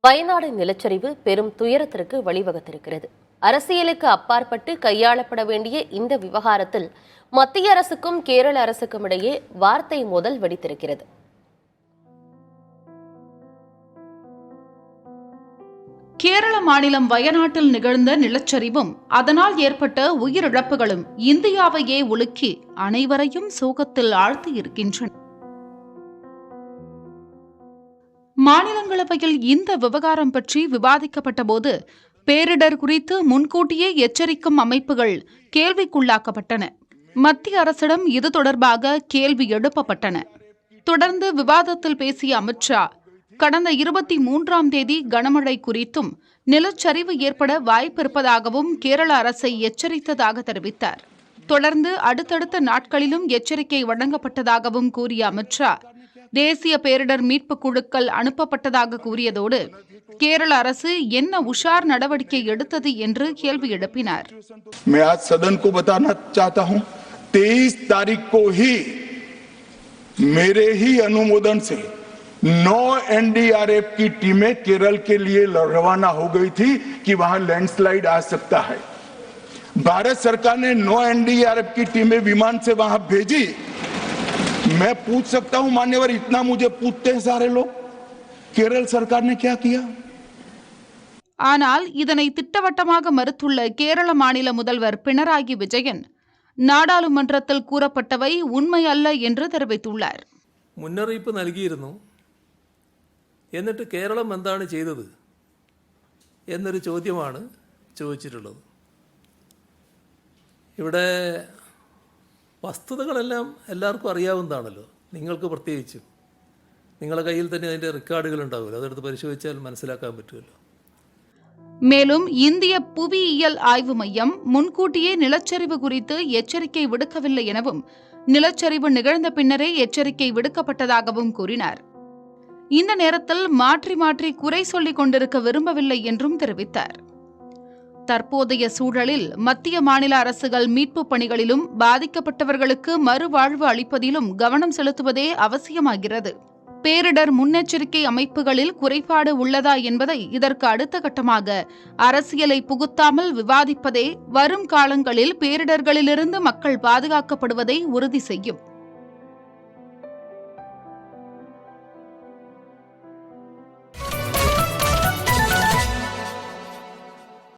வயநாடு நிலச்சரிவு பெரும் துயரத்திற்கு வழிவகுத்திருக்கிறது. அரசியலுக்கு அப்பாற்பட்டு கையாளப்பட வேண்டிய இந்த விவகாரத்தில் மத்திய அரசுக்கும் கேரள அரசுக்கும் இடையே வார்த்தை மோதல் வெடித்திருக்கிறது. கேரள மாநிலம் வயநாட்டில் நிகழ்ந்த நிலச்சரிவும் அதனால் ஏற்பட்ட உயிரிழப்புகளும் இந்தியாவையே உலுக்கி அனைவரையும் சோகத்தில் ஆழ்த்தியிருக்கின்றன. மாநிலங்களவையில் இந்த விவகாரம் பற்றி விவாதிக்கப்பட்ட போது பேரிடர் குறித்து முன்கூட்டியே எச்சரிக்கும் அமைப்புகள் கேள்விக்குள்ளாக்கப்பட்டன. மத்திய அரசிடம் இது தொடர்பாக கேள்வி எழுப்பப்பட்டன. தொடர்ந்து விவாதத்தில் பேசிய அமித்ஷா, கடந்த 23ஆம் தேதி கனமழை குறித்தும் நிலச்சரிவு ஏற்பட வாய்ப்பிருப்பதாகவும் கேரள அரசை எச்சரித்ததாக தெரிவித்தார். தொடர்ந்து அடுத்தடுத்த நாட்களிலும் எச்சரிக்கை வழங்கப்பட்டதாகவும் கூறிய அமித்ஷா, தேசிய பேரிடர் மீட்பு குழுக்கள் அனுப்பப்பட்டதாக கூறியதோடு கேரள அரசு என்ன உஷார் நடவடிக்கை எடுத்தது என்று கேள்வி எழுப்பினார். 23 तारीख को ही मेरे ही अनुमोदन से 9 एनडीआरएफ की टीमें केरल के लिए रवाना हो गई थी कि वहां लैंडस्लाइड आ सकता है। भारत सरकार ने 9 एनडीआरएफ की टीमें विमान से वहां भेजी। मैं पूछ सकता हूं मान्यवर, इतना मुझे पूछते हैं सारे लोग, केरल सरकार ने क्या किया? ஆனால் இதனை திட்டவட்டமாக மறுத்துள்ள கேரள மாநில முதல்வர் பினராயி விஜயன், நாடாளுமன்றத்தில் கூறப்பட்டவை உண்மை அல்ல என்று தெரிவித்துள்ளார். മുന്നറിയിപ്പ് നൽകിയിരുന്നു, എന്നിട്ട് കേരളം എന്താണ് ചെയ്തത് എന്നൊരു ചോദ്യമാണ് ചോദിച്ചിട്ടുള്ളത്. ഇവിടെ വസ്തുതകളെല്ലാം എല്ലാവർക്കും അറിയാവുന്നതാണല്ലോ, നിങ്ങൾക്ക് പ്രത്യേകിച്ചും. നിങ്ങളുടെ കയ്യിൽ തന്നെ അതിൻ്റെ റെക്കോർഡുകൾ ഉണ്ടാവുമല്ലോ, അതെടുത്ത് പരിശോധിച്ചാൽ മനസ്സിലാക്കാൻ പറ്റുമല്ലോ. மேலும் இந்திய புவியியல் ஆய்வு மையம் முன்கூட்டியே நிலச்சரிவு குறித்து எச்சரிக்கை விடுக்கவில்லை எனவும் நிலச்சரிவு நிகழ்ந்த பின்னரே எச்சரிக்கை விடுக்கப்பட்டதாகவும் கூறினார். இந்த நேரத்தில் மாற்றி மாற்றி குறை சொல்லிக் கொண்டிருக்க விரும்பவில்லை என்றும் தெரிவித்தார். தற்போதைய சூழலில் மத்திய மாநில அரசுகள் மீட்புப் பணிகளிலும் பாதிக்கப்பட்டவர்களுக்கு மறுவாழ்வு அளிப்பதிலும் கவனம் செலுத்துவதே அவசியமாகிறது. பேரிடர் முன்னெச்சரிக்கை அமைப்புகளில் குறைபாடு உள்ளதா என்பதை இதற்கு அடுத்த கட்டமாக அரசியலை புகுத்தாமல் விவாதிப்பதே வரும் காலங்களில் பேரிடர்களிலிருந்து மக்கள் பாதுகாக்கப்படுவதை உறுதி செய்யும்.